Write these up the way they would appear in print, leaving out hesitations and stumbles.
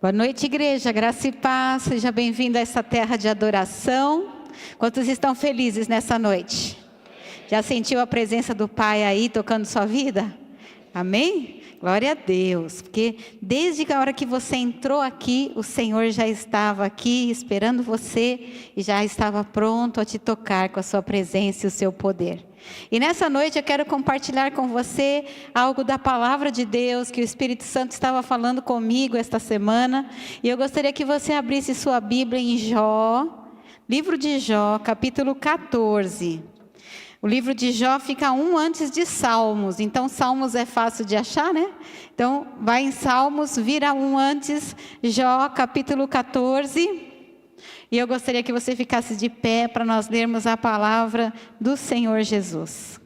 Boa noite, igreja, graça e paz, seja bem-vindo a essa terra de adoração. Quantos estão felizes nessa noite? Já sentiu a presença do Pai aí tocando sua vida? Amém? Glória a Deus, porque desde a hora que você entrou aqui, o Senhor já estava aqui esperando você e já estava pronto a te tocar com a sua presença e o seu poder. E nessa noite eu quero compartilhar com você algo da palavra de Deus que o Espírito Santo estava falando comigo esta semana. E eu gostaria que você abrisse sua Bíblia em Jó, livro de Jó, capítulo 14. O livro de Jó fica um antes de Salmos, então Salmos é fácil de achar, né? Então vai em Salmos, vira um antes, Jó, capítulo 14. E eu gostaria que você ficasse de pé para nós lermos a palavra do Senhor Jesus.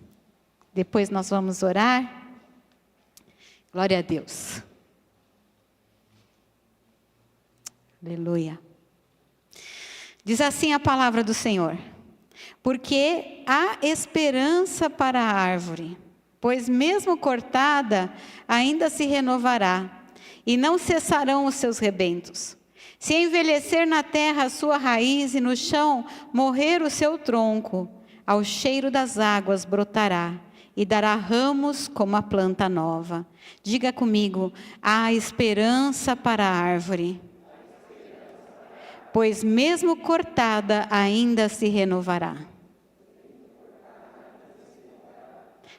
Depois nós vamos orar. Glória a Deus. Aleluia. Diz assim a palavra do Senhor: porque há esperança para a árvore, pois mesmo cortada, ainda se renovará, e não cessarão os seus rebentos. Se envelhecer na terra a sua raiz e no chão morrer o seu tronco, ao cheiro das águas brotará e dará ramos como a planta nova. Diga comigo: há esperança para a árvore, pois mesmo cortada ainda se renovará.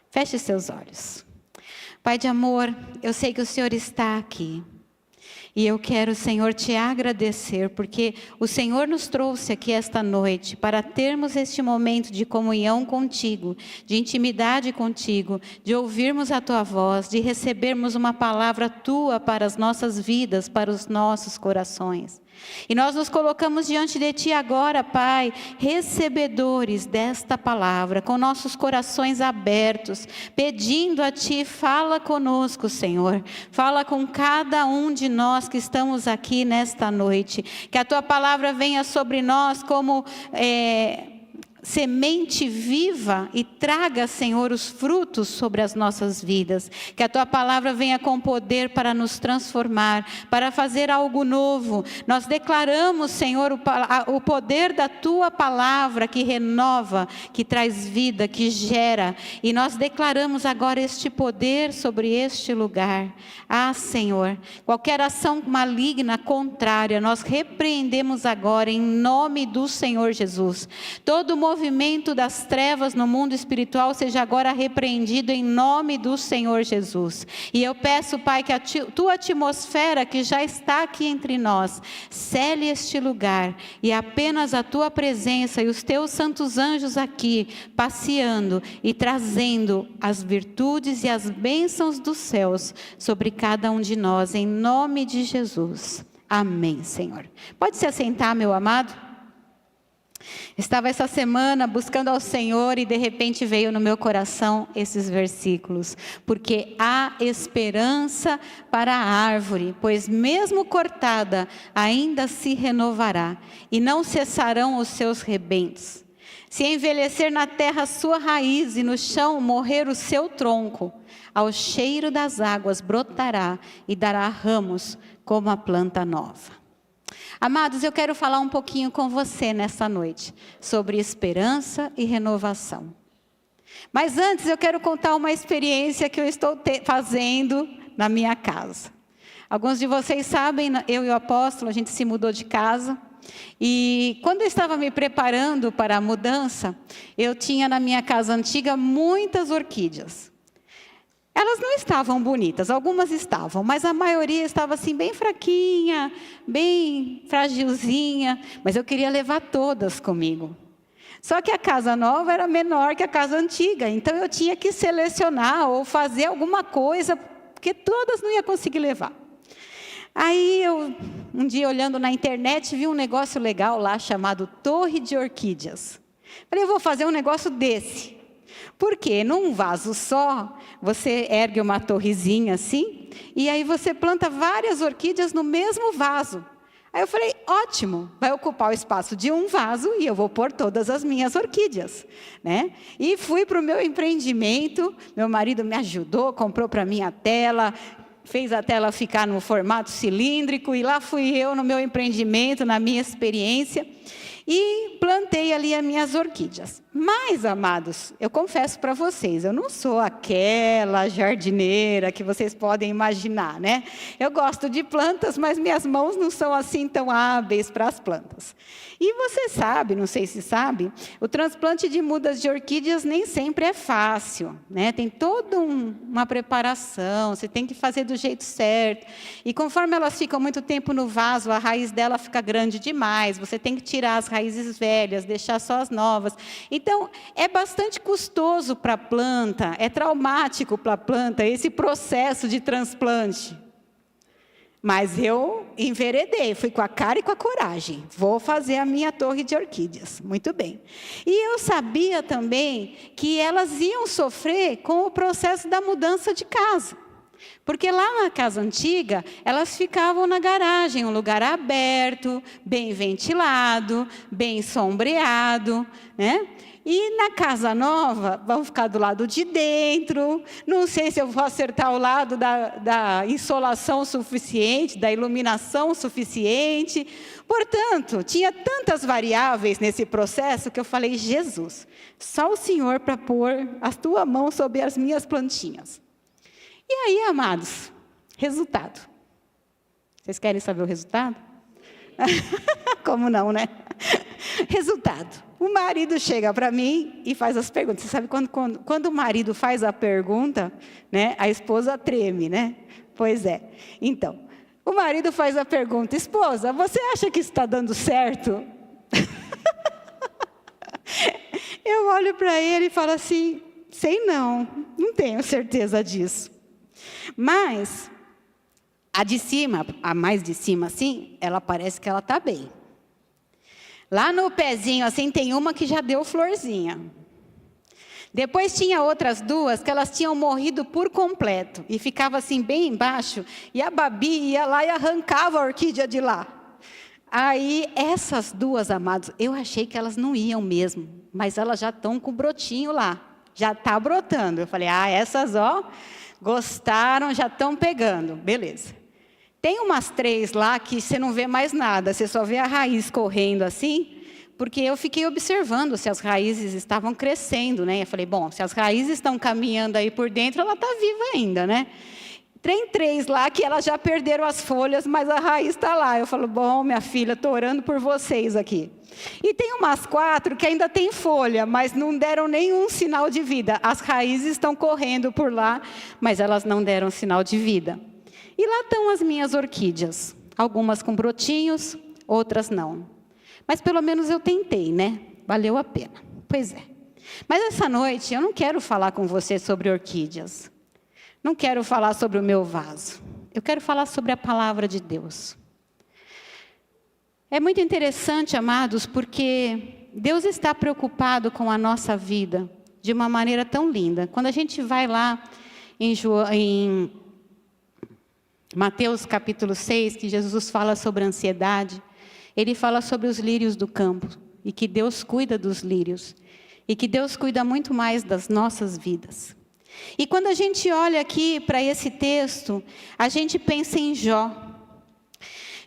Feche seus olhos. Pai de amor, eu sei que o Senhor está aqui. E eu quero, Senhor, te agradecer, porque o Senhor nos trouxe aqui esta noite para termos este momento de comunhão contigo, de intimidade contigo, de ouvirmos a tua voz, de recebermos uma palavra tua para as nossas vidas, para os nossos corações. E nós nos colocamos diante de ti agora, Pai, recebedores desta palavra, com nossos corações abertos, pedindo a ti, fala conosco, Senhor, fala com cada um de nós que estamos aqui nesta noite, que a tua palavra venha sobre nós como semente viva e traga, Senhor, os frutos sobre as nossas vidas. Que a tua palavra venha com poder para nos transformar, para fazer algo novo. Nós declaramos, Senhor, o poder da tua palavra que renova, que traz vida, que gera. E nós declaramos agora este poder sobre este lugar. Ah, Senhor, qualquer ação maligna, contrária, nós repreendemos agora em nome do Senhor Jesus. Todo movimento das trevas no mundo espiritual seja agora repreendido em nome do Senhor Jesus. E eu peço, Pai, que a tua atmosfera que já está aqui entre nós, cele este lugar, e apenas a tua presença e os teus santos anjos aqui, passeando e trazendo as virtudes e as bênçãos dos céus sobre cada um de nós, em nome de Jesus. Amém, Senhor. Pode se assentar, meu amado? Estava essa semana buscando ao Senhor e de repente veio no meu coração esses versículos. Porque há esperança para a árvore, pois mesmo cortada ainda se renovará, e não cessarão os seus rebentos. Se envelhecer na terra a sua raiz e no chão morrer o seu tronco, ao cheiro das águas brotará e dará ramos como a planta nova. Amados, eu quero falar um pouquinho com você nessa noite sobre esperança e renovação. Mas antes eu quero contar uma experiência que eu estou fazendo na minha casa. Alguns de vocês sabem, eu e o apóstolo, a gente se mudou de casa. E quando eu estava me preparando para a mudança, eu tinha na minha casa antiga muitas orquídeas. Elas não estavam bonitas, algumas estavam, mas a maioria estava assim bem fraquinha, bem fragilzinha, mas eu queria levar todas comigo. Só que a casa nova era menor que a casa antiga, então eu tinha que selecionar ou fazer alguma coisa, porque todas não ia conseguir levar. Aí eu, um dia olhando na internet, vi um negócio legal lá chamado Torre de Orquídeas. Falei, eu vou fazer um negócio desse. Porque num vaso só, você ergue uma torrezinha assim, e aí você planta várias orquídeas no mesmo vaso. Aí eu falei, ótimo, vai ocupar o espaço de um vaso e eu vou pôr todas as minhas orquídeas, né? E fui para o meu empreendimento, meu marido me ajudou, comprou para mim a tela, fez até ela ficar no formato cilíndrico, e lá fui eu no meu empreendimento, na minha experiência, e plantei ali as minhas orquídeas. Mas, amados, eu confesso para vocês, eu não sou aquela jardineira que vocês podem imaginar, né? Eu gosto de plantas, mas minhas mãos não são assim tão hábeis para as plantas. E você sabe, não sei se sabe, o transplante de mudas de orquídeas nem sempre é fácil, né? Tem toda uma preparação, você tem que fazer do jeito certo. E conforme elas ficam muito tempo no vaso, a raiz dela fica grande demais, você tem que tirar as raízes velhas, deixar só as novas. Então, é bastante custoso para a planta, é traumático para a planta esse processo de transplante. Mas eu enveredei, fui com a cara e com a coragem. Vou fazer a minha torre de orquídeas. Muito bem. E eu sabia também que elas iam sofrer com o processo da mudança de casa. Porque lá na casa antiga, elas ficavam na garagem, um lugar aberto, bem ventilado, bem sombreado, né? E na casa nova, vão ficar do lado de dentro, não sei se eu vou acertar o lado da insolação suficiente, da iluminação suficiente. Portanto, tinha tantas variáveis nesse processo que eu falei, Jesus, só o Senhor para pôr a tua mão sobre as minhas plantinhas. E aí, amados, resultado. Vocês querem saber o resultado? Como não, né? Resultado. O marido chega para mim e faz as perguntas. Você sabe quando o marido faz a pergunta, né, a esposa treme, né? Pois é. Então, o marido faz a pergunta, esposa, você acha que isso está dando certo? Eu olho para ele e falo assim, sei não tenho certeza disso. Mas, a de cima, a mais de cima assim, ela parece que ela está bem. Lá no pezinho, assim, tem uma que já deu florzinha. Depois tinha outras duas que elas tinham morrido por completo. E ficava assim, bem embaixo. E a Babi ia lá e arrancava a orquídea de lá. Aí, essas duas, amados, eu achei que elas não iam mesmo. Mas elas já estão com o brotinho lá. Já está brotando. Eu falei, essas, ó, gostaram, já estão pegando. Beleza. Tem umas 3 lá que você não vê mais nada, você só vê a raiz correndo assim, porque eu fiquei observando se as raízes estavam crescendo, né? Eu falei, bom, se as raízes estão caminhando aí por dentro, ela está viva ainda, né? Tem 3 lá que elas já perderam as folhas, mas a raiz está lá. Eu falo, bom, minha filha, estou orando por vocês aqui. E tem umas 4 que ainda tem folha, mas não deram nenhum sinal de vida. As raízes estão correndo por lá, mas elas não deram sinal de vida. E lá estão as minhas orquídeas, algumas com brotinhos, outras não. Mas pelo menos eu tentei, né? Valeu a pena. Pois é. Mas essa noite eu não quero falar com você sobre orquídeas. Não quero falar sobre o meu vaso. Eu quero falar sobre a palavra de Deus. É muito interessante, amados, porque Deus está preocupado com a nossa vida de uma maneira tão linda. Quando a gente vai lá em Mateus capítulo 6, que Jesus fala sobre a ansiedade, ele fala sobre os lírios do campo, e que Deus cuida dos lírios, e que Deus cuida muito mais das nossas vidas. E quando a gente olha aqui para esse texto, a gente pensa em Jó.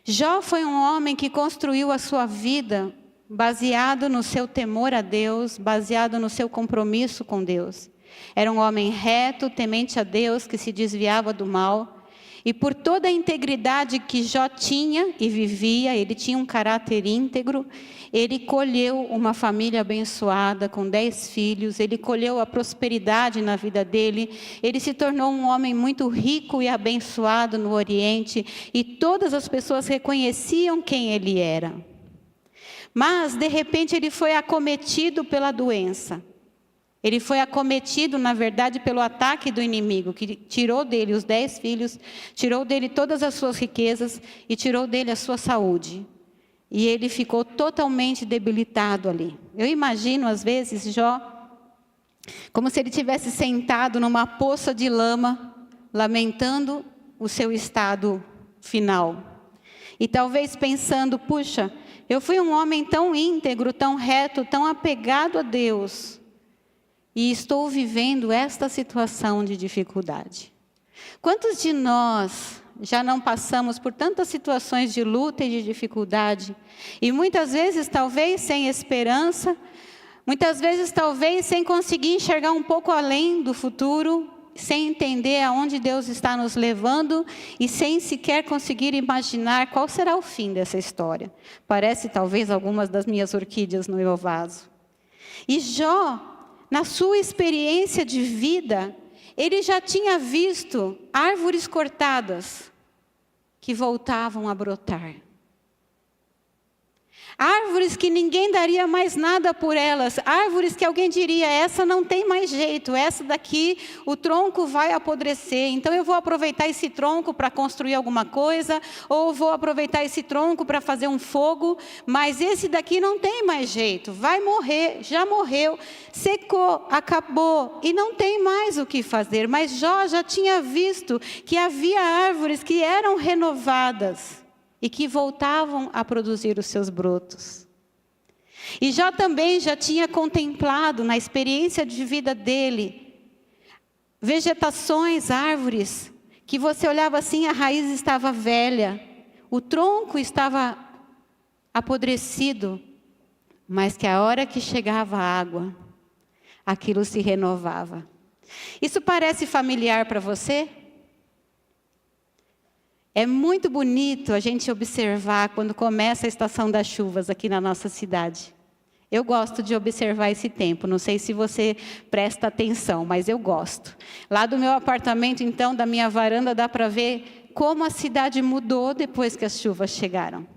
Jó foi um homem que construiu a sua vida baseado no seu temor a Deus, baseado no seu compromisso com Deus. Era um homem reto, temente a Deus, que se desviava do mal. E por toda a integridade que Jó tinha e vivia, ele tinha um caráter íntegro, ele colheu uma família abençoada com 10 filhos, ele colheu a prosperidade na vida dele, ele se tornou um homem muito rico e abençoado no Oriente, e todas as pessoas reconheciam quem ele era. Mas, de repente, ele foi acometido pela doença. Ele foi acometido, na verdade, pelo ataque do inimigo, que tirou dele os 10 filhos, tirou dele todas as suas riquezas e tirou dele a sua saúde. E ele ficou totalmente debilitado ali. Eu imagino, às vezes, Jó, como se ele tivesse sentado numa poça de lama, lamentando o seu estado final. E talvez pensando, puxa, eu fui um homem tão íntegro, tão reto, tão apegado a Deus, e estou vivendo esta situação de dificuldade. Quantos de nós já não passamos por tantas situações de luta e de dificuldade, e muitas vezes talvez sem esperança, muitas vezes talvez sem conseguir enxergar um pouco além do futuro, sem entender aonde Deus está nos levando e sem sequer conseguir imaginar qual será o fim dessa história. Parece talvez algumas das minhas orquídeas no meu vaso. E Jó, na sua experiência de vida, ele já tinha visto árvores cortadas que voltavam a brotar. Árvores que ninguém daria mais nada por elas. Árvores que alguém diria, essa não tem mais jeito, essa daqui o tronco vai apodrecer. Então eu vou aproveitar esse tronco para construir alguma coisa, ou vou aproveitar esse tronco para fazer um fogo, mas esse daqui não tem mais jeito, vai morrer, já morreu, secou, acabou e não tem mais o que fazer. Mas Jó já tinha visto que havia árvores que eram renovadas e que voltavam a produzir os seus brotos. E Jó também já tinha contemplado na experiência de vida dele, vegetações, árvores, que você olhava assim, a raiz estava velha, o tronco estava apodrecido, mas que a hora que chegava a água, aquilo se renovava. Isso parece familiar para você? É muito bonito a gente observar quando começa a estação das chuvas aqui na nossa cidade. Eu gosto de observar esse tempo, não sei se você presta atenção, mas eu gosto. Lá do meu apartamento, então, da minha varanda, dá para ver como a cidade mudou depois que as chuvas chegaram.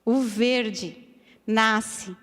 O verde nasce,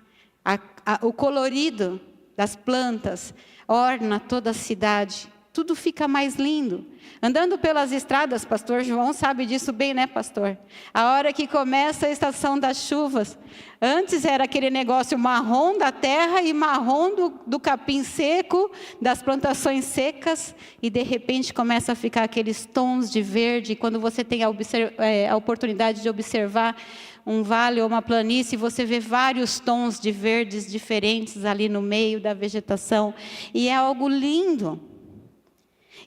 o colorido das plantas orna toda a cidade. Tudo fica mais lindo. Andando pelas estradas, pastor João sabe disso bem, né, pastor? A hora que começa a estação das chuvas, antes era aquele negócio marrom da terra e marrom do capim seco, das plantações secas, e de repente começa a ficar aqueles tons de verde. Quando você tem a oportunidade de observar um vale ou uma planície, você vê vários tons de verdes diferentes ali no meio da vegetação, e é algo lindo.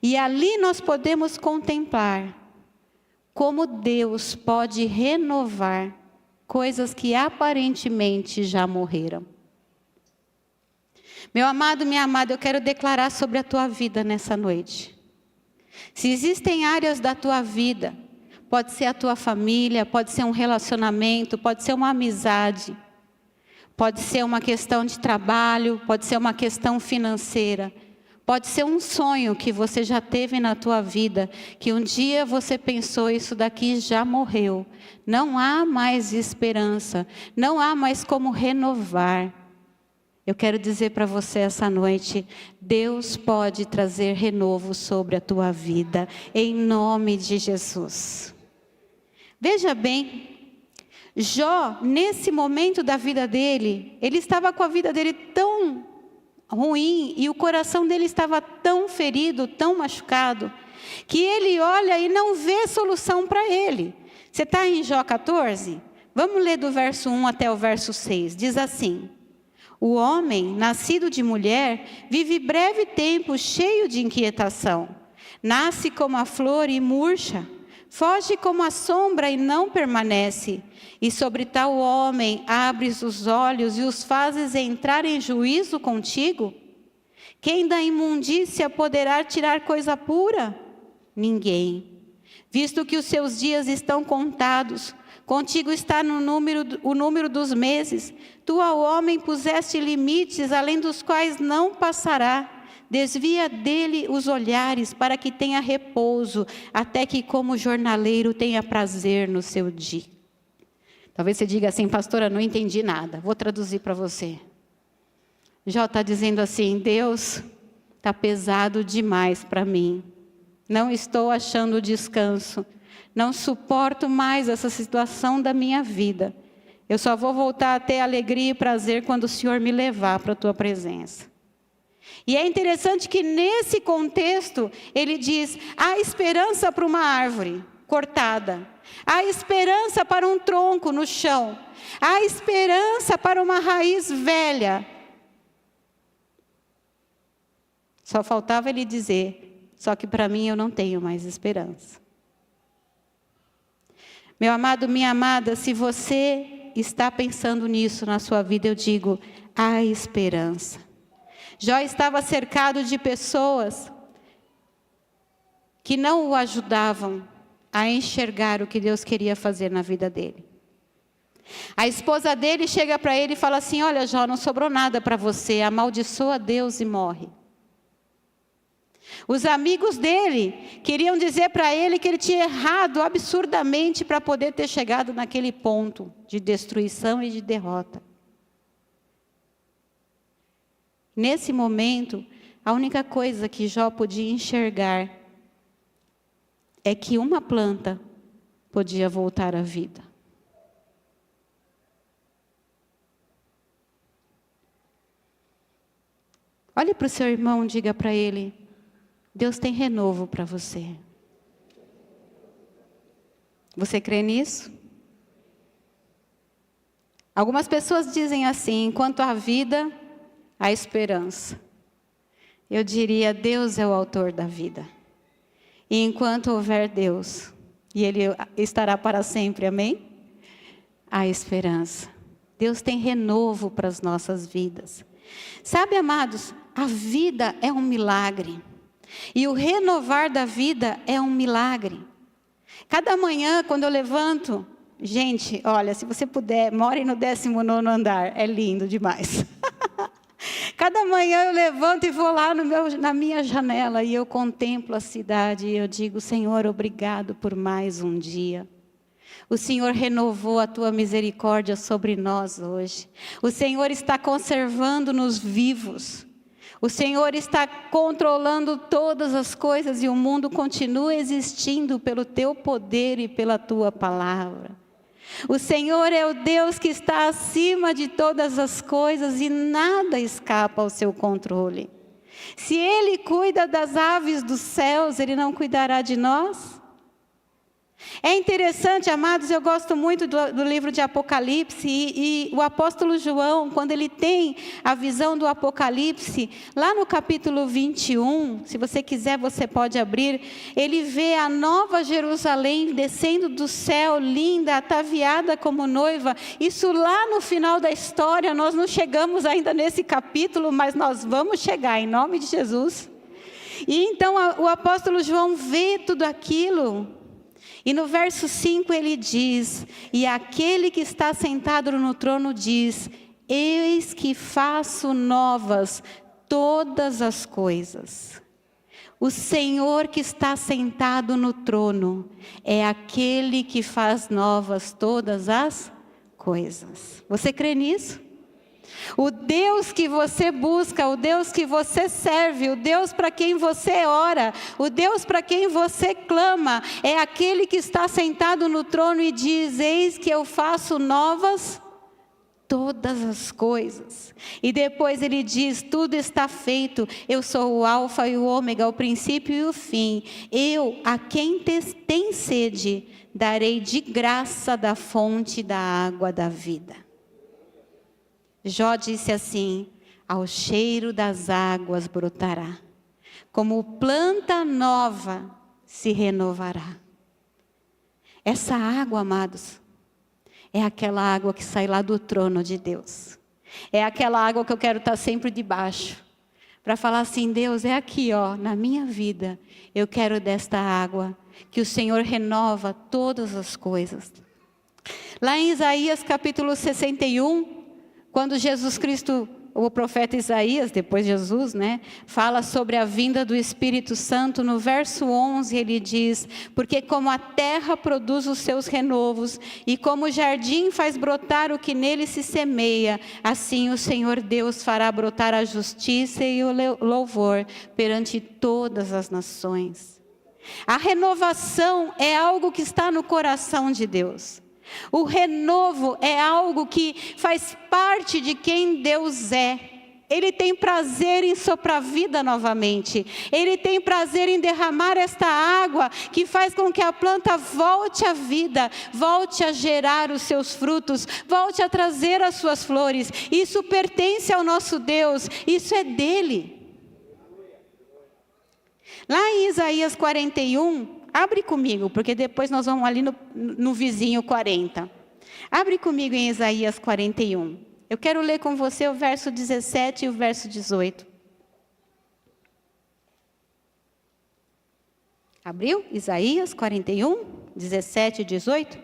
E ali nós podemos contemplar como Deus pode renovar coisas que aparentemente já morreram. Meu amado, minha amada, eu quero declarar sobre a tua vida nessa noite. Se existem áreas da tua vida, pode ser a tua família, pode ser um relacionamento, pode ser uma amizade, pode ser uma questão de trabalho, pode ser uma questão financeira, pode ser um sonho que você já teve na tua vida, que um dia você pensou, isso daqui já morreu. Não há mais esperança, não há mais como renovar. Eu quero dizer para você essa noite, Deus pode trazer renovo sobre a tua vida, em nome de Jesus. Veja bem, Jó, nesse momento da vida dele, ele estava com a vida dele tão ruim, e o coração dele estava tão ferido, tão machucado, que ele olha e não vê solução para ele. Você está em Jó 14? Vamos ler do verso 1 até o verso 6. Diz assim: o homem, nascido de mulher, vive breve tempo cheio de inquietação. Nasce como a flor e murcha, foge como a sombra e não permanece. E sobre tal homem abres os olhos e os fazes entrar em juízo contigo? Quem da imundícia poderá tirar coisa pura? Ninguém. Visto que os seus dias estão contados, contigo está o número dos meses. Tu ao homem puseste limites, além dos quais não passará. Desvia dele os olhares para que tenha repouso, até que como jornaleiro tenha prazer no seu dia. Talvez você diga assim, pastora, não entendi nada. Vou traduzir para você. Jó está dizendo assim, Deus, está pesado demais para mim. Não estou achando descanso. Não suporto mais essa situação da minha vida. Eu só vou voltar a ter alegria e prazer quando o Senhor me levar para a tua presença. E é interessante que nesse contexto, ele diz, há esperança para uma árvore cortada. Há esperança para um tronco no chão. Há esperança para uma raiz velha. Só faltava ele dizer, Só que para mim eu não tenho mais esperança. Meu amado, minha amada, se você está pensando nisso na sua vida, eu digo, há esperança. Jó estava cercado de pessoas que não o ajudavam a enxergar o que Deus queria fazer na vida dele. A esposa dele chega para ele e fala assim, olha Jó, não sobrou nada para você, amaldiçoa Deus e morre. Os amigos dele queriam dizer para ele que ele tinha errado absurdamente para poder ter chegado naquele ponto de destruição e de derrota. Nesse momento, a única coisa que Jó podia enxergar é que uma planta podia voltar à vida. Olhe para o seu irmão e diga para ele, Deus tem renovo para você. Você crê nisso? Algumas pessoas dizem assim, enquanto há vida, há esperança. Eu diria, Deus é o autor da vida. E enquanto houver Deus, e Ele estará para sempre, amém? Há esperança. Deus tem renovo para as nossas vidas. Sabe, amados, a vida é um milagre. E o renovar da vida é um milagre. Cada manhã, quando eu levanto, gente, olha, se você puder, more no 19º andar, é lindo demais. Cada manhã eu levanto e vou lá na minha janela e eu contemplo a cidade e eu digo, Senhor, obrigado por mais um dia. O Senhor renovou a tua misericórdia sobre nós hoje. O Senhor está conservando-nos vivos. O Senhor está controlando todas as coisas e o mundo continua existindo pelo teu poder e pela tua palavra. O Senhor é o Deus que está acima de todas as coisas e nada escapa ao seu controle. Se Ele cuida das aves dos céus, Ele não cuidará de nós? É interessante, amados, eu gosto muito do livro de Apocalipse e o apóstolo João, quando ele tem a visão do Apocalipse, lá no capítulo 21, se você quiser você pode abrir, ele vê a nova Jerusalém descendo do céu, linda, ataviada como noiva. Isso lá no final da história, nós não chegamos ainda nesse capítulo, mas nós vamos chegar, em nome de Jesus. E então o apóstolo João vê tudo aquilo. E no verso 5 ele diz, e aquele que está sentado no trono diz, eis que faço novas todas as coisas. O Senhor que está sentado no trono é aquele que faz novas todas as coisas. Você crê nisso? O Deus que você busca, o Deus que você serve, o Deus para quem você ora, o Deus para quem você clama, é aquele que está sentado no trono e diz, eis que eu faço novas todas as coisas. E depois ele diz, tudo está feito, eu sou o alfa e o ômega, o princípio e o fim. Eu, a quem tem sede, darei de graça da fonte da água da vida. Jó disse assim, ao cheiro das águas brotará, como planta nova se renovará. Essa água, amados, é aquela água que sai lá do trono de Deus. É aquela água que eu quero estar sempre debaixo, para falar assim, Deus, é aqui, ó, na minha vida, eu quero desta água, que o Senhor renova todas as coisas. Lá em Isaías capítulo 61, quando Jesus Cristo, o profeta Isaías, depois Jesus, fala sobre a vinda do Espírito Santo, no verso 11 ele diz, porque como a terra produz os seus renovos, e como o jardim faz brotar o que nele se semeia, assim o Senhor Deus fará brotar a justiça e o louvor perante todas as nações. A renovação é algo que está no coração de Deus. O renovo é algo que faz parte de quem Deus é. Ele tem prazer em soprar vida novamente. Ele tem prazer em derramar esta água que faz com que a planta volte à vida, volte a gerar os seus frutos, volte a trazer as suas flores. Isso pertence ao nosso Deus, isso é dele. Lá em Isaías 41, abre comigo, porque depois nós vamos ali no vizinho 40. Abre comigo em Isaías 41. Eu quero ler com você o verso 17 e o verso 18. Abriu? Isaías 41, 17 e 18?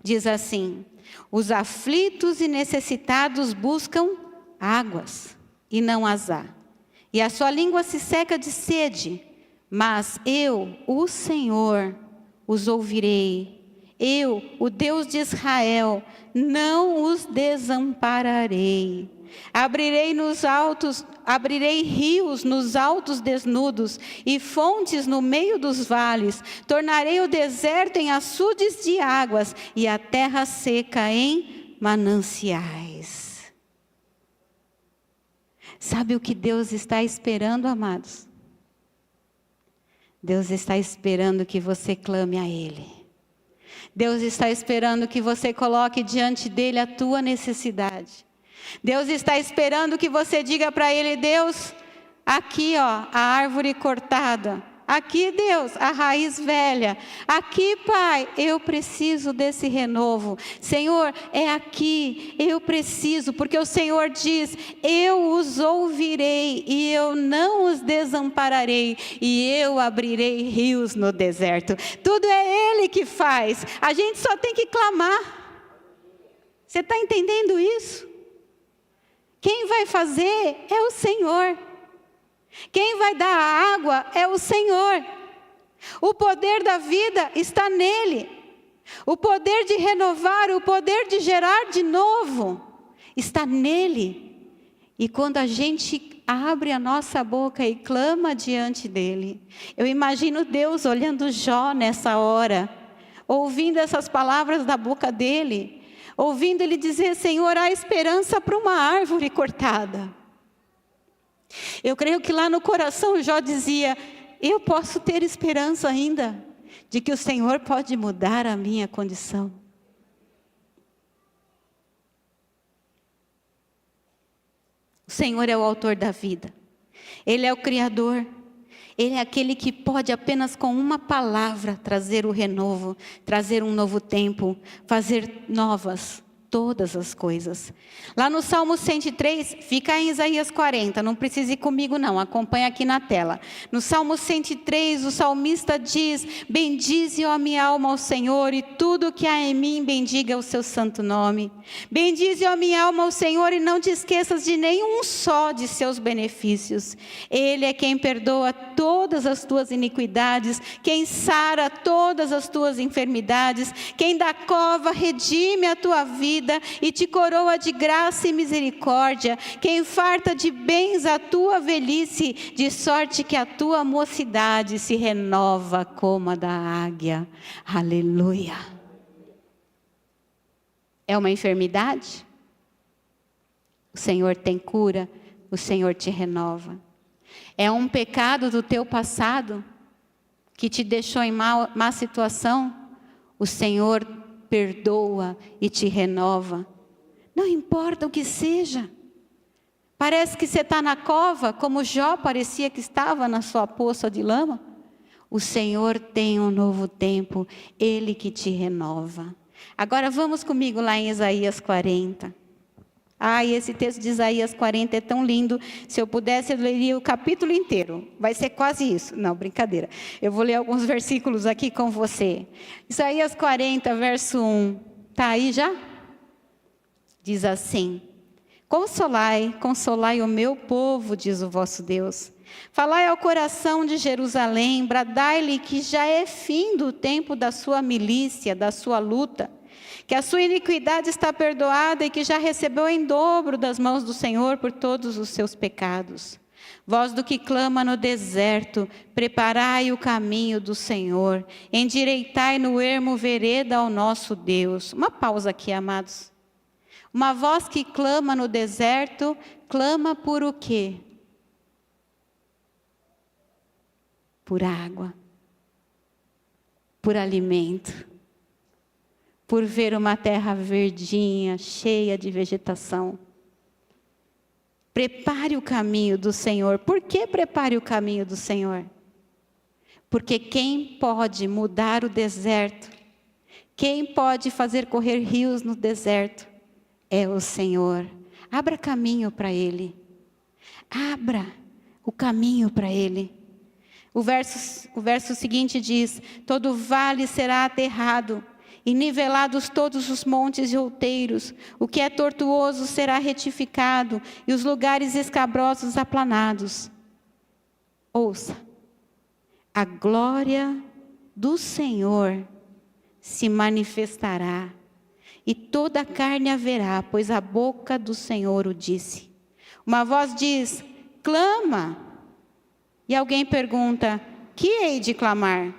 Diz assim: os aflitos e necessitados buscam águas, e não as há. E a sua língua se seca de sede. Mas eu, o Senhor, os ouvirei. Eu, o Deus de Israel, não os desampararei. Abrirei rios nos altos desnudos e fontes no meio dos vales. Tornarei o deserto em açudes de águas e a terra seca em mananciais. Sabe o que Deus está esperando, amados? Deus está esperando que você clame a Ele. Deus está esperando que você coloque diante dEle a tua necessidade. Deus está esperando que você diga para Ele: Deus, aqui ó, a árvore cortada. Aqui, Deus, a raiz velha. Aqui, Pai, eu preciso desse renovo. Senhor, é aqui, eu preciso, porque o Senhor diz: eu os ouvirei e eu não os desampararei, e eu abrirei rios no deserto. Tudo é Ele que faz, a gente só tem que clamar. Você está entendendo isso? Quem vai fazer é o Senhor. Quem vai dar a água é o Senhor. O poder da vida está nele. O poder de renovar, o poder de gerar de novo, está nele. E quando a gente abre a nossa boca e clama diante dele, eu imagino Deus olhando Jó nessa hora, ouvindo essas palavras da boca dele, ouvindo ele dizer: Senhor, há esperança para uma árvore cortada. Eu creio que lá no coração Jó dizia: eu posso ter esperança ainda de que o Senhor pode mudar a minha condição. O Senhor é o autor da vida. Ele é o Criador. Ele é aquele que pode apenas com uma palavra trazer o renovo, trazer um novo tempo, fazer novas todas as coisas. Lá no Salmo 103, fica em Isaías 40, não precisa ir comigo não, acompanha aqui na tela. No Salmo 103, o salmista diz: bendize, ó minha alma, ao Senhor, e tudo que há em mim bendiga o seu santo nome. Bendize, ó minha alma, ao Senhor, e não te esqueças de nenhum só de seus benefícios. Ele é quem perdoa todas as tuas iniquidades, quem sara todas as tuas enfermidades, quem da cova redime a tua vida e te coroa de graça e misericórdia, quem farta de bens a tua velhice, de sorte que a tua mocidade se renova como a da águia. Aleluia. É uma enfermidade? O Senhor tem cura, o Senhor te renova. É um pecado do teu passado que te deixou em má situação? O Senhor perdoa e te renova. Não importa o que seja. Parece que você está na cova, como Jó parecia que estava na sua poça de lama. O Senhor tem um novo tempo, Ele que te renova. Agora vamos comigo lá em Isaías 40. E esse texto de Isaías 40 é tão lindo. Se eu pudesse, eu leria o capítulo inteiro. Vai ser quase isso. Não, brincadeira. Eu vou ler alguns versículos aqui com você. Isaías 40, verso 1. Está aí já? Diz assim: consolai, consolai o meu povo, diz o vosso Deus. Falai ao coração de Jerusalém, bradai-lhe que já é fim do tempo da sua milícia, da sua luta, que a sua iniquidade está perdoada e que já recebeu em dobro das mãos do Senhor por todos os seus pecados. Voz do que clama no deserto, preparai o caminho do Senhor, endireitai no ermo vereda ao nosso Deus. Uma pausa aqui, amados. Uma voz que clama no deserto, clama por o quê? Por água, por alimento, por ver uma terra verdinha, cheia de vegetação. Prepare o caminho do Senhor. Por que prepare o caminho do Senhor? Porque quem pode mudar o deserto, quem pode fazer correr rios no deserto, é o Senhor. Abra caminho para Ele. Abra o caminho para Ele. O verso seguinte diz: todo vale será aterrado, e nivelados todos os montes e outeiros. O que é tortuoso será retificado, e os lugares escabrosos aplanados. Ouça, a glória do Senhor se manifestará, e toda a carne a verá, pois a boca do Senhor o disse. Uma voz diz: clama. E alguém pergunta: que hei de clamar?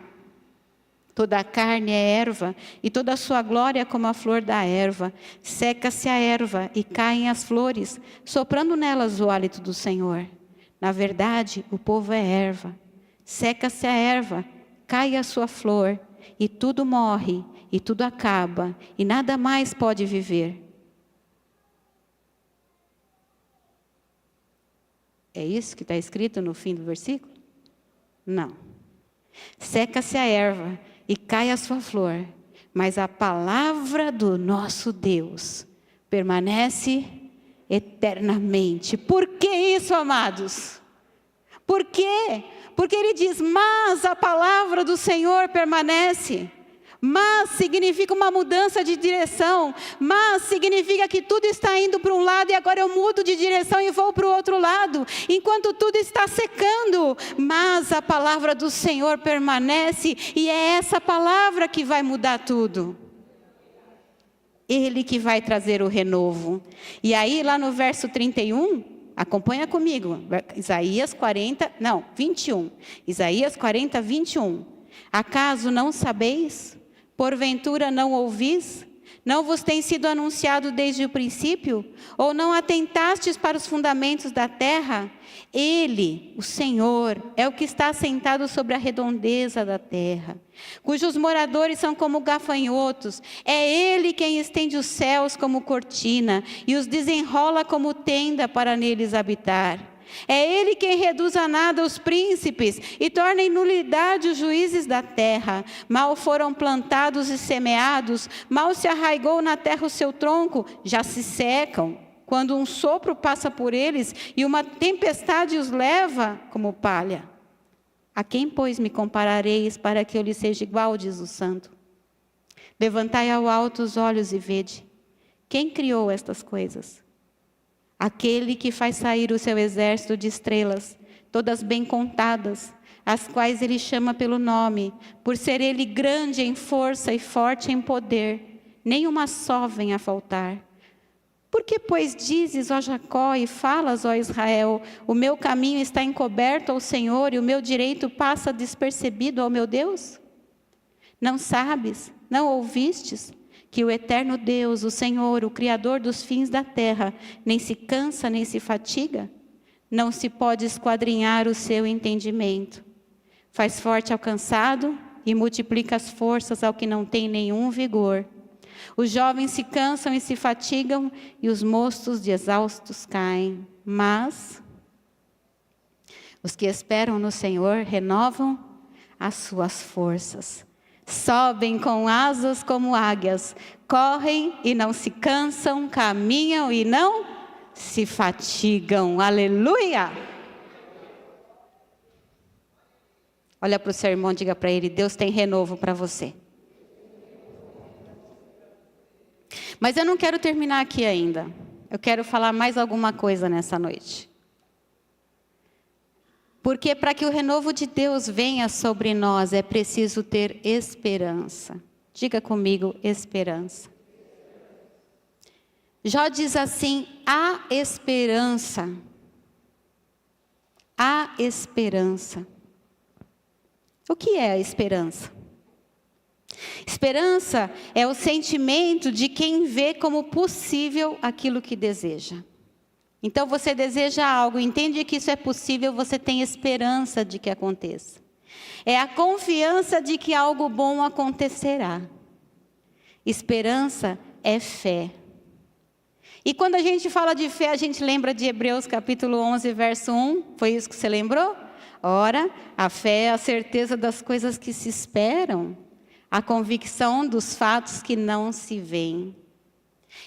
Toda a carne é erva, e toda a sua glória como a flor da erva. Seca-se a erva e caem as flores, soprando nelas o hálito do Senhor. Na verdade, o povo é erva. Seca-se a erva, cai a sua flor, e tudo morre, e tudo acaba, e nada mais pode viver. É isso que está escrito no fim do versículo? Não. Seca-se a erva e cai a sua flor, mas a palavra do nosso Deus permanece eternamente. Por que isso, amados? Por quê? Porque ele diz: mas a palavra do Senhor permanece. Mas significa uma mudança de direção. Mas significa que tudo está indo para um lado e agora eu mudo de direção e vou para o outro lado. Enquanto tudo está secando. Mas a palavra do Senhor permanece e é essa palavra que vai mudar tudo. Ele que vai trazer o renovo. E aí lá no verso 31, acompanha comigo. Isaías 21. Isaías 40, 21. Acaso não sabeis? Porventura não ouvis? Não vos tem sido anunciado desde o princípio? Ou não atentastes para os fundamentos da terra? Ele, o Senhor, é o que está assentado sobre a redondeza da terra, cujos moradores são como gafanhotos. É Ele quem estende os céus como cortina e os desenrola como tenda para neles habitar. É Ele quem reduz a nada os príncipes e torna em nulidade os juízes da terra. Mal foram plantados e semeados, mal se arraigou na terra o seu tronco, já se secam, quando um sopro passa por eles e uma tempestade os leva como palha. A quem, pois, me comparareis para que eu lhe seja igual, diz o Santo? Levantai ao alto os olhos e vede. Quem criou estas coisas? Aquele que faz sair o seu exército de estrelas, todas bem contadas, as quais ele chama pelo nome, por ser ele grande em força e forte em poder, nenhuma só vem a faltar. Por que, pois, dizes, ó Jacó, e falas, ó Israel, o meu caminho está encoberto ao Senhor, e o meu direito passa despercebido ao meu Deus? Não sabes, não ouvistes, que o eterno Deus, o Senhor, o Criador dos fins da terra, nem se cansa, nem se fatiga? Não se pode esquadrinhar o seu entendimento. Faz forte ao cansado e multiplica as forças ao que não tem nenhum vigor. Os jovens se cansam e se fatigam, e os moços de exaustos caem. Mas os que esperam no Senhor renovam as suas forças. Sobem com asas como águias, correm e não se cansam, caminham e não se fatigam. Aleluia! Olha para o seu irmão e diga para ele: Deus tem renovo para você. Mas eu não quero terminar aqui ainda. Eu quero falar mais alguma coisa nessa noite. Porque para que o renovo de Deus venha sobre nós, é preciso ter esperança. Diga comigo, esperança. Jó diz assim: há esperança. Há esperança. O que é a esperança? Esperança é o sentimento de quem vê como possível aquilo que deseja. Então você deseja algo, entende que isso é possível, você tem esperança de que aconteça. É a confiança de que algo bom acontecerá. Esperança é fé. E quando a gente fala de fé, a gente lembra de Hebreus capítulo 11, verso 1. Foi isso que você lembrou? Ora, a fé é a certeza das coisas que se esperam, a convicção dos fatos que não se veem.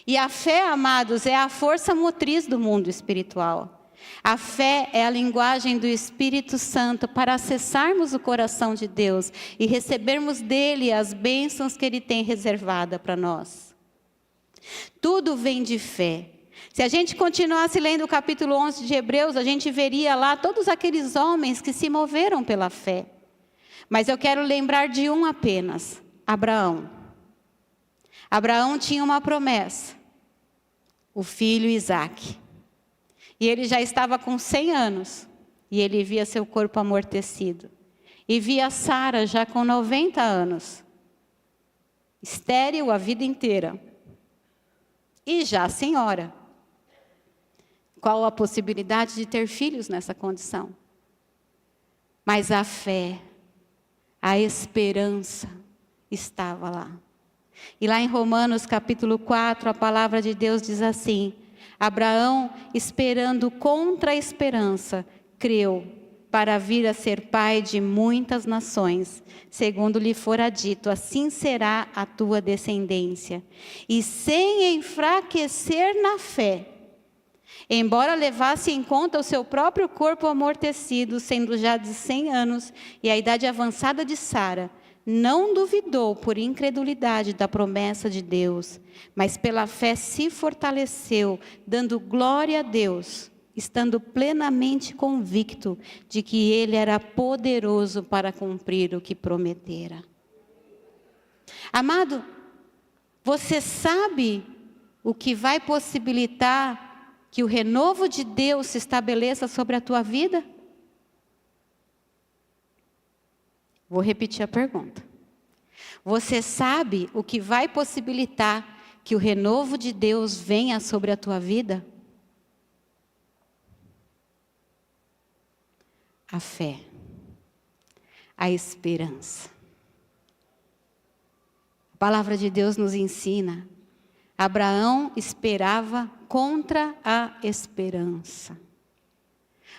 E a fé, amados, é a força motriz do mundo espiritual. A fé é a linguagem do Espírito Santo para acessarmos o coração de Deus e recebermos dele as bênçãos que ele tem reservada para nós. Tudo vem de fé. Se a gente continuasse lendo o capítulo 11 de Hebreus, a gente veria lá todos aqueles homens que se moveram pela fé. Mas eu quero lembrar de um apenas, Abraão. Abraão tinha uma promessa, o filho Isaque. E ele já estava com 100 anos, e ele via seu corpo amortecido. E via Sara já com 90 anos, estéril a vida inteira. E já senhora. Qual a possibilidade de ter filhos nessa condição? Mas a fé, a esperança estava lá. E lá em Romanos capítulo 4, a palavra de Deus diz assim: Abraão, esperando contra a esperança, creu para vir a ser pai de muitas nações, segundo lhe fora dito, assim será a tua descendência. E sem enfraquecer na fé, embora levasse em conta o seu próprio corpo amortecido, sendo já de 100 anos, e a idade avançada de Sara, não duvidou por incredulidade da promessa de Deus, mas pela fé se fortaleceu, dando glória a Deus, estando plenamente convicto de que Ele era poderoso para cumprir o que prometera. Amado, você sabe o que vai possibilitar que o renovo de Deus se estabeleça sobre a tua vida? Vou repetir a pergunta. Você sabe o que vai possibilitar que o renovo de Deus venha sobre a tua vida? A fé, a esperança. A palavra de Deus nos ensina. Abraão esperava contra a esperança.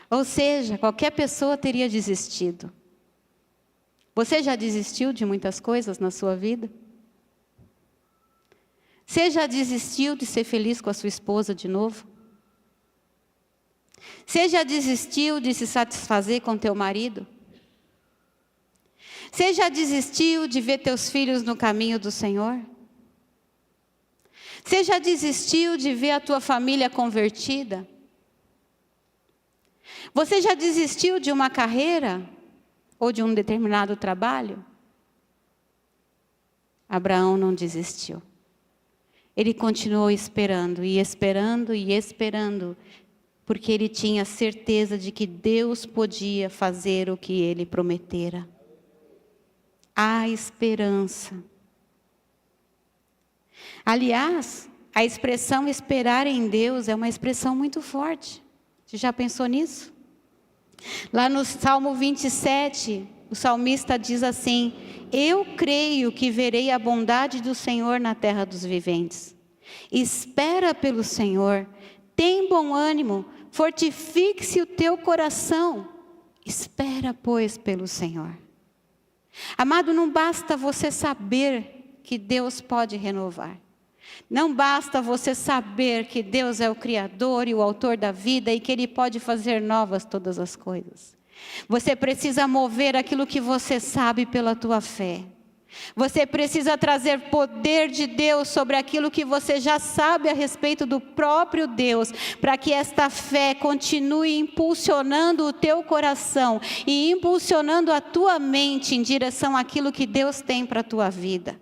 Ou seja, qualquer pessoa teria desistido. Você já desistiu de muitas coisas na sua vida? Você já desistiu de ser feliz com a sua esposa de novo? Você já desistiu de se satisfazer com teu marido? Você já desistiu de ver teus filhos no caminho do Senhor? Você já desistiu de ver a tua família convertida? Você já desistiu de uma carreira ou de um determinado trabalho? Abraão não desistiu. Ele continuou esperando e esperando e esperando, porque ele tinha certeza de que Deus podia fazer o que ele prometera. Há esperança. Aliás, a expressão esperar em Deus é uma expressão muito forte. Você já pensou nisso? Lá no Salmo 27, o salmista diz assim: eu creio que verei a bondade do Senhor na terra dos viventes. Espera pelo Senhor, tem bom ânimo, fortifique-se o teu coração. Espera, pois, pelo Senhor. Amado, não basta você saber que Deus pode renovar. Não basta você saber que Deus é o Criador e o autor da vida e que Ele pode fazer novas todas as coisas. Você precisa mover aquilo que você sabe pela tua fé. Você precisa trazer poder de Deus sobre aquilo que você já sabe a respeito do próprio Deus, para que esta fé continue impulsionando o teu coração e impulsionando a tua mente em direção àquilo que Deus tem para a tua vida.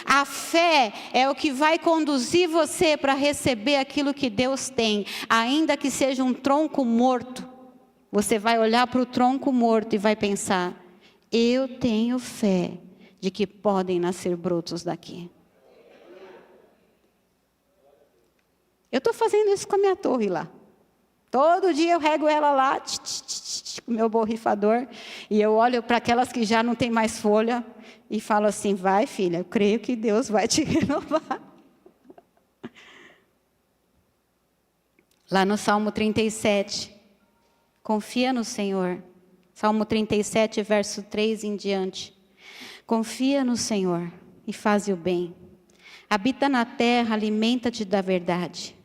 A fé é o que vai conduzir você para receber aquilo que Deus tem, ainda que seja um tronco morto. Você vai olhar para o tronco morto e vai pensar: eu tenho fé de que podem nascer brotos daqui. Eu estou fazendo isso com a minha torre lá. Todo dia eu rego ela lá, com o meu borrifador, e eu olho para aquelas que já não tem mais folha e falo assim: vai, filha, eu creio que Deus vai te renovar. Lá no Salmo 37, confia no Senhor Salmo 37, verso 3 em diante. Confia no Senhor e faze o bem. Habita na terra, alimenta-te da verdade.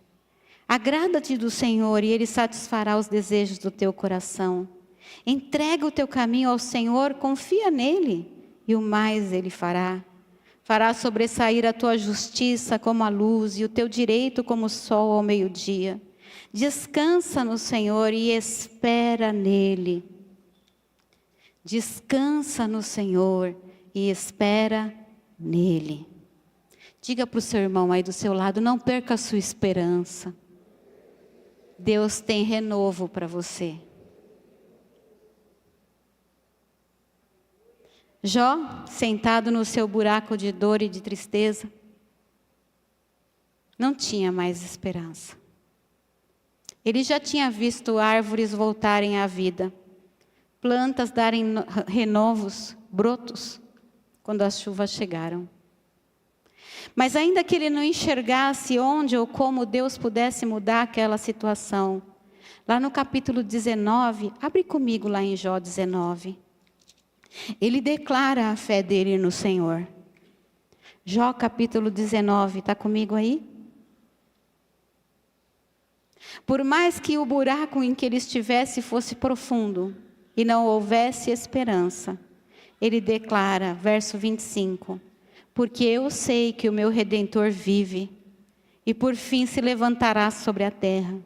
Agrada-te do Senhor e Ele satisfará os desejos do teu coração. Entrega o teu caminho ao Senhor, confia nele e o mais Ele fará. Fará sobressair a tua justiça como a luz e o teu direito como o sol ao meio-dia. Descansa no Senhor e espera nele. Descansa no Senhor e espera nele. Diga para o seu irmão aí do seu lado, não perca a sua esperança. Deus tem renovo para você. Jó, sentado no seu buraco de dor e de tristeza, não tinha mais esperança. Ele já tinha visto árvores voltarem à vida, plantas darem renovos, brotos, quando as chuvas chegaram. Mas ainda que ele não enxergasse onde ou como Deus pudesse mudar aquela situação, lá no capítulo 19, abre comigo lá em Jó 19. Ele declara a fé dele no Senhor. Jó capítulo 19, está comigo aí? Por mais que o buraco em que ele estivesse fosse profundo e não houvesse esperança, ele declara, verso 25, porque eu sei que o meu Redentor vive e por fim se levantará sobre a terra.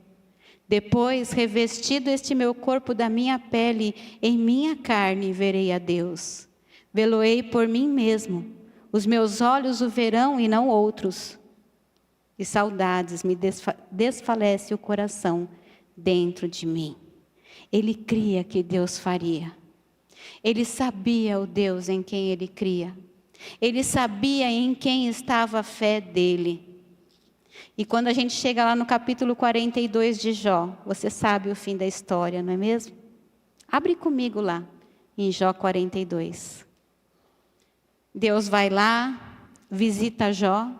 Depois, revestido este meu corpo da minha pele, em minha carne verei a Deus. Vê-lo-ei por mim mesmo. Os meus olhos o verão e não outros. E saudades me desfalece o coração dentro de mim. Ele cria que Deus faria. Ele sabia o Deus em quem ele cria. Ele sabia em quem estava a fé dele. E quando a gente chega lá no capítulo 42 de Jó, você sabe o fim da história, não é mesmo? Abre comigo lá, em Jó 42. Deus vai lá, visita Jó,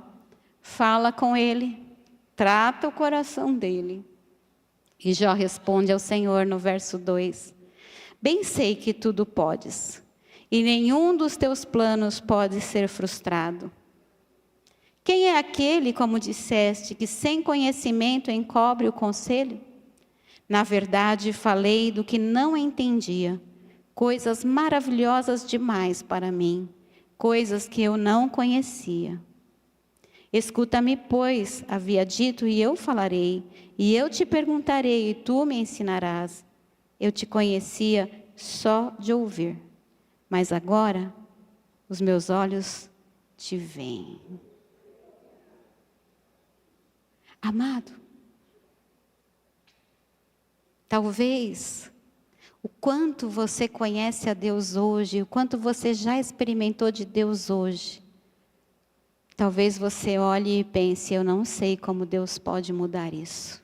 fala com ele, trata o coração dele. E Jó responde ao Senhor no verso 2. Bem sei que tudo podes, e nenhum dos teus planos pode ser frustrado. Quem é aquele, como disseste, que sem conhecimento encobre o conselho? Na verdade, falei do que não entendia, coisas maravilhosas demais para mim, coisas que eu não conhecia. Escuta-me, pois, havia dito, e eu falarei, e eu te perguntarei, e tu me ensinarás. Eu te conhecia só de ouvir, mas agora os meus olhos te veem. Amado, talvez o quanto você conhece a Deus hoje, o quanto você já experimentou de Deus hoje, talvez você olhe e pense, eu não sei como Deus pode mudar isso.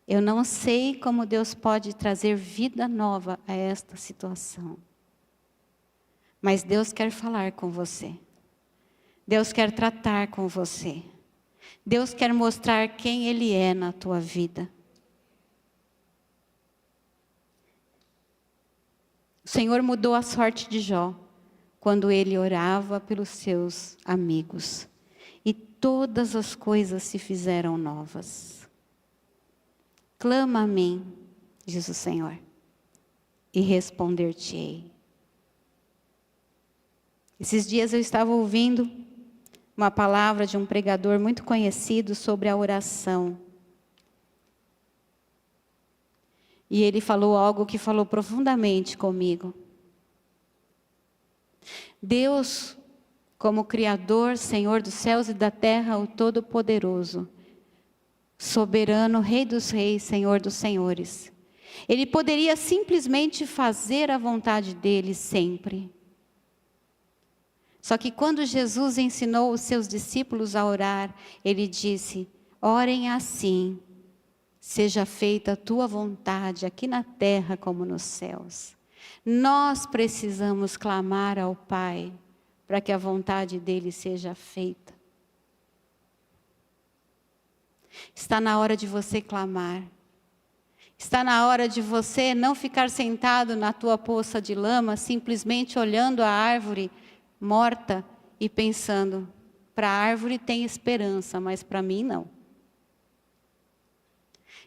Eu não sei como Deus pode trazer vida nova a esta situação. Mas Deus quer falar com você. Deus quer tratar com você. Deus quer mostrar quem Ele é na tua vida. O Senhor mudou a sorte de Jó quando ele orava pelos seus amigos. E todas as coisas se fizeram novas. Clama a mim, diz o Senhor, e responder-te-ei. Esses dias eu estava ouvindo uma palavra de um pregador muito conhecido sobre a oração. E ele falou algo que falou profundamente comigo. Deus, como Criador, Senhor dos céus e da terra, o Todo-Poderoso, soberano, Rei dos reis, Senhor dos senhores. Ele poderia simplesmente fazer a vontade dele sempre. Só que quando Jesus ensinou os seus discípulos a orar, ele disse, orem assim, seja feita a tua vontade aqui na terra como nos céus. Nós precisamos clamar ao Pai para que a vontade dele seja feita. Está na hora de você clamar. Está na hora de você não ficar sentado na tua poça de lama, simplesmente olhando a árvore morta e pensando, para a árvore tem esperança, mas para mim não.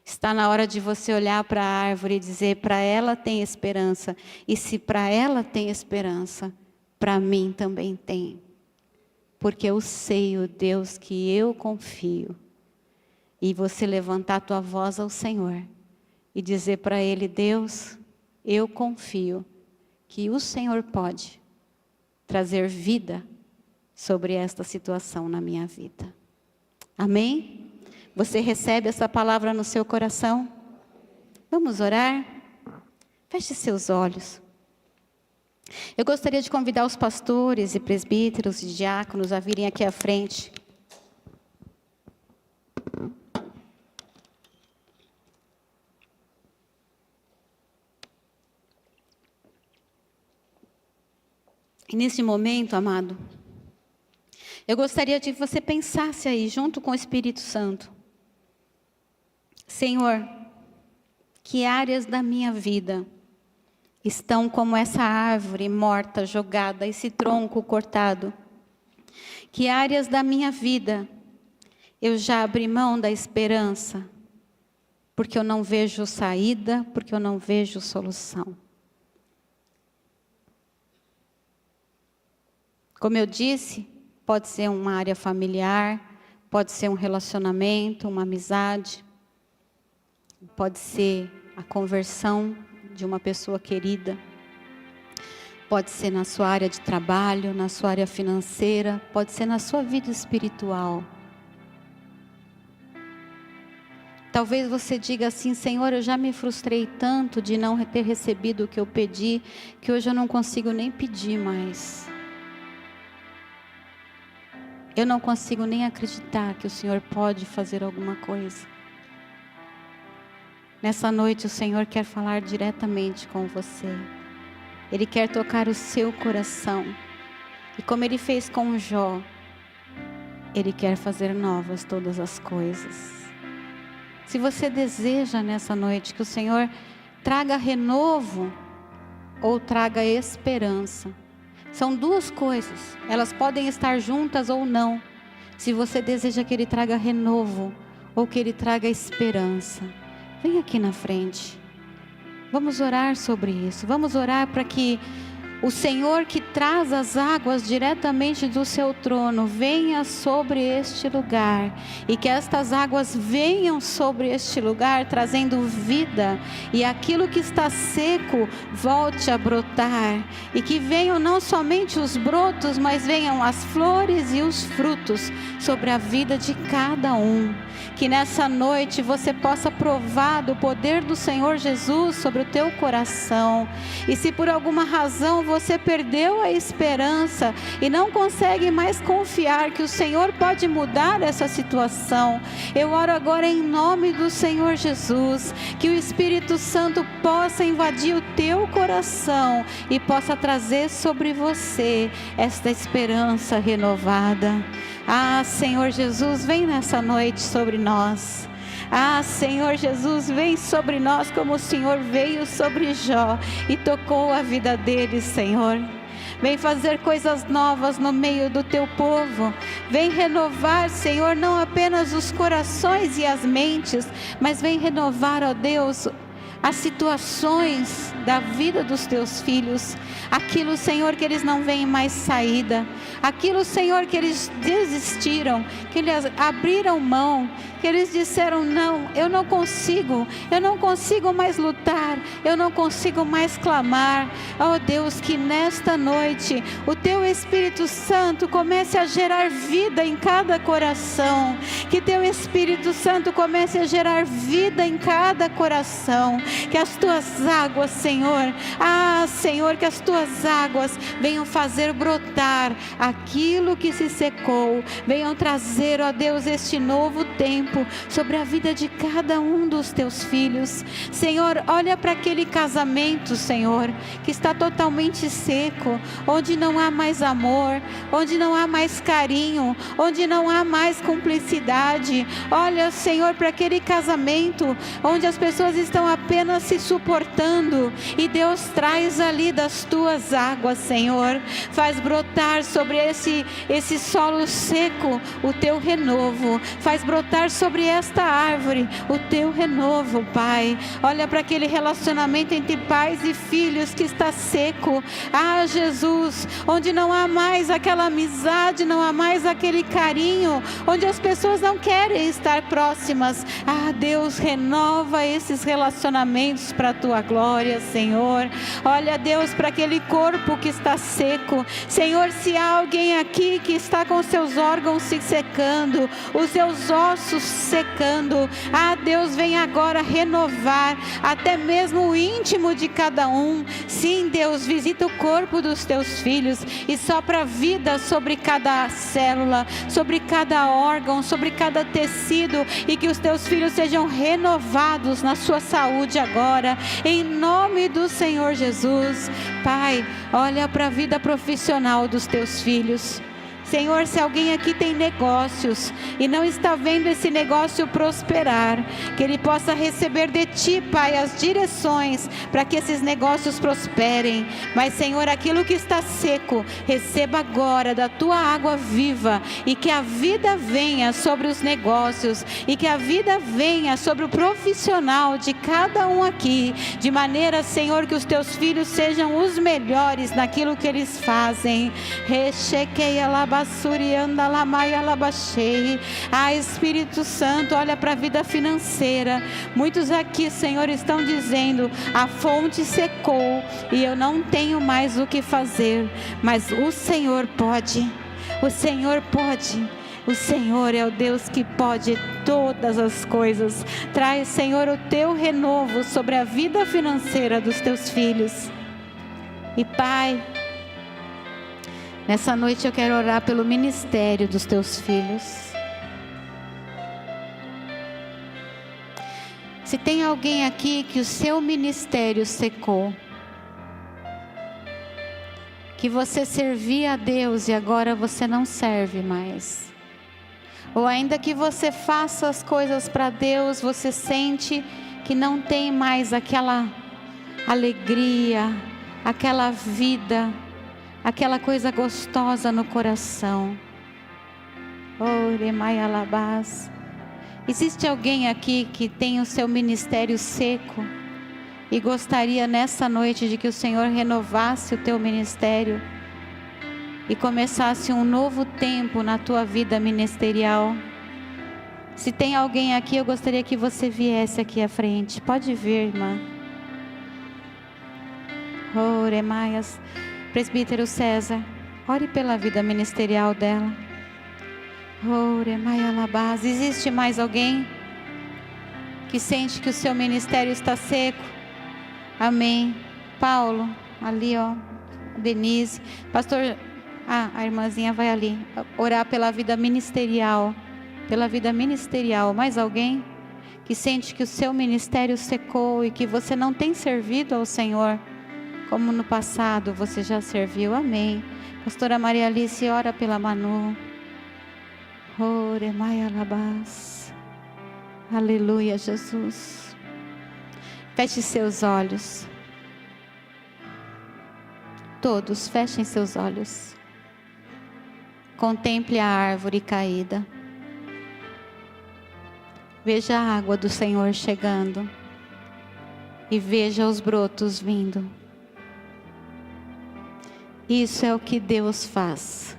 Está na hora de você olhar para a árvore e dizer, para ela tem esperança. E se para ela tem esperança, para mim também tem. Porque eu sei o Deus que eu confio. E você levantar a tua voz ao Senhor e dizer para Ele, Deus, eu confio que o Senhor pode trazer vida sobre esta situação na minha vida. Amém? Você recebe essa palavra no seu coração? Vamos orar? Feche seus olhos. Eu gostaria de convidar os pastores e presbíteros e diáconos a virem aqui à frente. E nesse momento, amado, eu gostaria de que você pensasse aí, junto com o Espírito Santo. Senhor, que áreas da minha vida estão como essa árvore morta, jogada, esse tronco cortado? Que áreas da minha vida eu já abri mão da esperança, porque eu não vejo saída, porque eu não vejo solução? Como eu disse, pode ser uma área familiar, pode ser um relacionamento, uma amizade, pode ser a conversão de uma pessoa querida, pode ser na sua área de trabalho, na sua área financeira, pode ser na sua vida espiritual. Talvez você diga assim, Senhor, eu já me frustrei tanto de não ter recebido o que eu pedi, que hoje eu não consigo nem pedir mais. Eu não consigo nem acreditar que o Senhor pode fazer alguma coisa. Nessa noite o Senhor quer falar diretamente com você. Ele quer tocar o seu coração. E como Ele fez com Jó, Ele quer fazer novas todas as coisas. Se você deseja nessa noite que o Senhor traga renovo ou traga esperança, são duas coisas, elas podem estar juntas ou não. Se você deseja que Ele traga renovo ou que Ele traga esperança, vem aqui na frente. Vamos orar sobre isso. Vamos orar para que o Senhor que traz as águas diretamente do seu trono venha sobre este lugar. E que estas águas venham sobre este lugar trazendo vida. E aquilo que está seco volte a brotar. E que venham não somente os brotos, mas venham as flores e os frutos sobre a vida de cada um. Que nessa noite você possa provar do poder do Senhor Jesus sobre o teu coração. E se por alguma razão você perdeu a esperança e não consegue mais confiar que o Senhor pode mudar essa situação, eu oro agora em nome do Senhor Jesus, que o Espírito Santo possa invadir o teu coração e possa trazer sobre você esta esperança renovada. Ah, Senhor Jesus, vem nessa noite sobre nós. Ah, Senhor Jesus, vem sobre nós como o Senhor veio sobre Jó e tocou a vida dele, Senhor. Vem fazer coisas novas no meio do teu povo. Vem renovar, Senhor, não apenas os corações e as mentes, mas vem renovar, ó Deus, as situações da vida dos teus filhos. Aquilo, Senhor, que eles não veem mais saída. Aquilo, Senhor, que eles desistiram, que eles abriram mão, que eles disseram, não, eu não consigo mais lutar, eu não consigo mais clamar. Oh Deus, que nesta noite o teu Espírito Santo comece a gerar vida em cada coração. Que teu Espírito Santo comece a gerar vida em cada coração. Que as tuas águas, Senhor, Senhor, que as tuas águas venham fazer brotar aquilo que se secou, venham trazer, ó Deus, este novo tempo sobre a vida de cada um dos teus filhos. Senhor, olha para aquele casamento, Senhor, que está totalmente seco, onde não há mais amor, onde não há mais carinho, onde não há mais cumplicidade. Olha, Senhor, para aquele casamento onde as pessoas estão apenas se suportando, e Deus traz ali das tuas águas, Senhor, faz brotar sobre esse solo seco o teu renovo, faz brotar sobre esta árvore o teu renovo, Pai. Olha para aquele relacionamento entre pais e filhos que está seco, Jesus, onde não há mais aquela amizade, não há mais aquele carinho, onde as pessoas não querem estar próximas. Deus, renova esses relacionamentos para a tua glória, Senhor. Olha, Deus, para aquele corpo que está seco, Senhor, se há alguém aqui que está com seus órgãos se secando, os seus ossos secando, Deus, vem agora renovar até mesmo o íntimo de cada um. Sim, Deus, visita o corpo dos teus filhos e sopra vida sobre cada célula, sobre cada órgão, sobre cada tecido, e que os teus filhos sejam renovados na sua saúde agora, em nome do Senhor Jesus. Pai, olha para a vida profissional dos teus filhos. Senhor, se alguém aqui tem negócios e não está vendo esse negócio prosperar, que ele possa receber de Ti, Pai, as direções para que esses negócios prosperem. Mas, Senhor, aquilo que está seco, receba agora da Tua água viva, e que a vida venha sobre os negócios, e que a vida venha sobre o profissional de cada um aqui, de maneira, Senhor, que os Teus filhos sejam os melhores naquilo que eles fazem. Espírito Santo, olha para a vida financeira. Muitos aqui, Senhor, estão dizendo: a fonte secou e eu não tenho mais o que fazer. Mas o Senhor pode, o Senhor pode. O Senhor é o Deus que pode todas as coisas. Traz, Senhor, o teu renovo sobre a vida financeira dos teus filhos. E Pai, nessa noite eu quero orar pelo ministério dos teus filhos. Se tem alguém aqui que o seu ministério secou, que você servia a Deus e agora você não serve mais, ou ainda que você faça as coisas para Deus, você sente que não tem mais aquela alegria, aquela vida, aquela coisa gostosa no coração. Existe alguém aqui que tem o seu ministério seco e gostaria nessa noite de que o Senhor renovasse o teu ministério e começasse um novo tempo na tua vida ministerial? Se tem alguém aqui, eu gostaria que você viesse aqui à frente. Pode vir, irmã. Presbítero César, ore pela vida ministerial dela. Existe mais alguém que sente que o seu ministério está seco? Amém. Paulo, ali ó, Denise, pastor, a irmãzinha vai ali, orar pela vida ministerial. Pela vida ministerial. Mais alguém que sente que o seu ministério secou e que você não tem servido ao Senhor como no passado você já serviu? Amém. Pastora Maria Alice, ora pela Manu. Aleluia, Jesus. Feche seus olhos. Todos fechem seus olhos. Contemple a árvore caída. Veja a água do Senhor chegando. E veja os brotos vindo. Isso é o que Deus faz.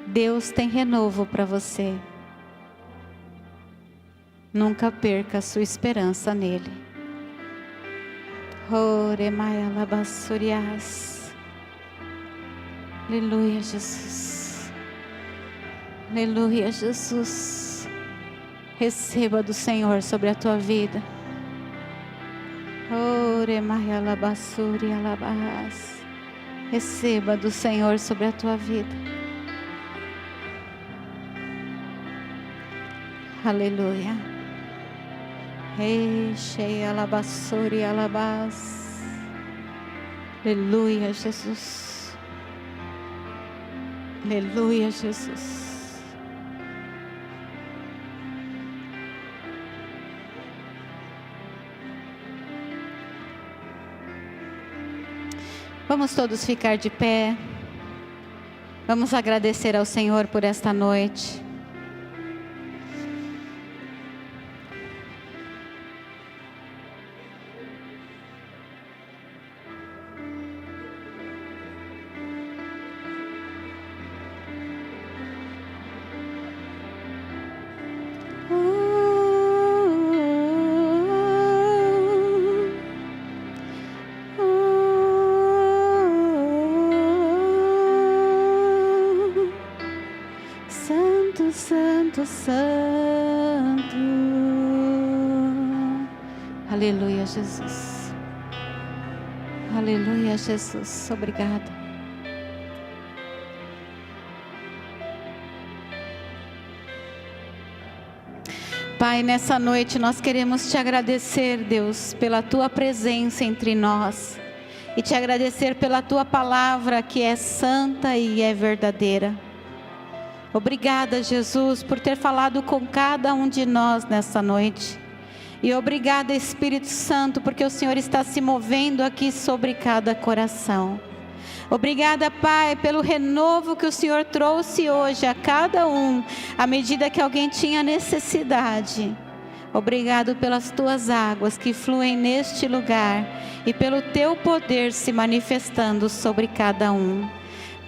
Deus tem renovo para você. Nunca perca a sua esperança nele. Aleluia, Jesus. Aleluia, Jesus. Receba do Senhor sobre a tua vida. Receba do Senhor sobre a tua vida. Aleluia. Aleluia, Jesus. Aleluia, Jesus. Vamos todos ficar de pé. Vamos agradecer ao Senhor por esta noite. Santo, Santo. Aleluia, Jesus. Aleluia, Jesus. Obrigada. Pai, nessa noite nós queremos te agradecer, Deus, pela tua presença entre nós. E te agradecer pela tua palavra que é santa e é verdadeira. Obrigada, Jesus, por ter falado com cada um de nós nessa noite. E obrigada, Espírito Santo, porque o Senhor está se movendo aqui sobre cada coração. Obrigada, Pai, pelo renovo que o Senhor trouxe hoje a cada um, à medida que alguém tinha necessidade. Obrigado pelas tuas águas que fluem neste lugar e pelo teu poder se manifestando sobre cada um.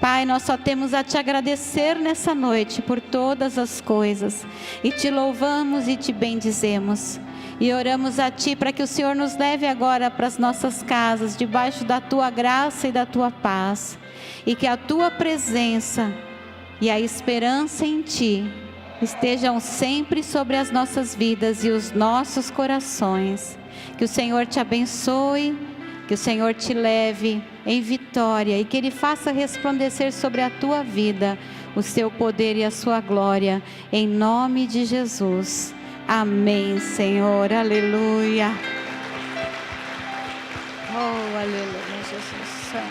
Pai, nós só temos a te agradecer nessa noite por todas as coisas. E te louvamos e te bendizemos. E oramos a ti para que o Senhor nos leve agora para as nossas casas, debaixo da tua graça e da tua paz. E que a tua presença e a esperança em ti estejam sempre sobre as nossas vidas e os nossos corações. Que o Senhor te abençoe, que o Senhor te leve em vitória e que Ele faça resplandecer sobre a tua vida o seu poder e a sua glória, em nome de Jesus. Amém, Senhor. Aleluia. Oh, aleluia, Jesus.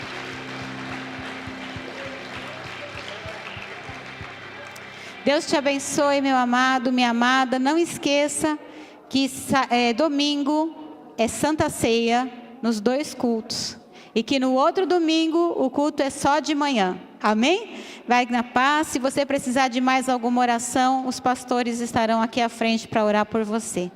Deus te abençoe, meu amado, minha amada. Não esqueça que domingo é Santa Ceia nos 2 cultos. E que no outro domingo o culto é só de manhã. Amém? Vai na paz. Se você precisar de mais alguma oração, os pastores estarão aqui à frente para orar por você.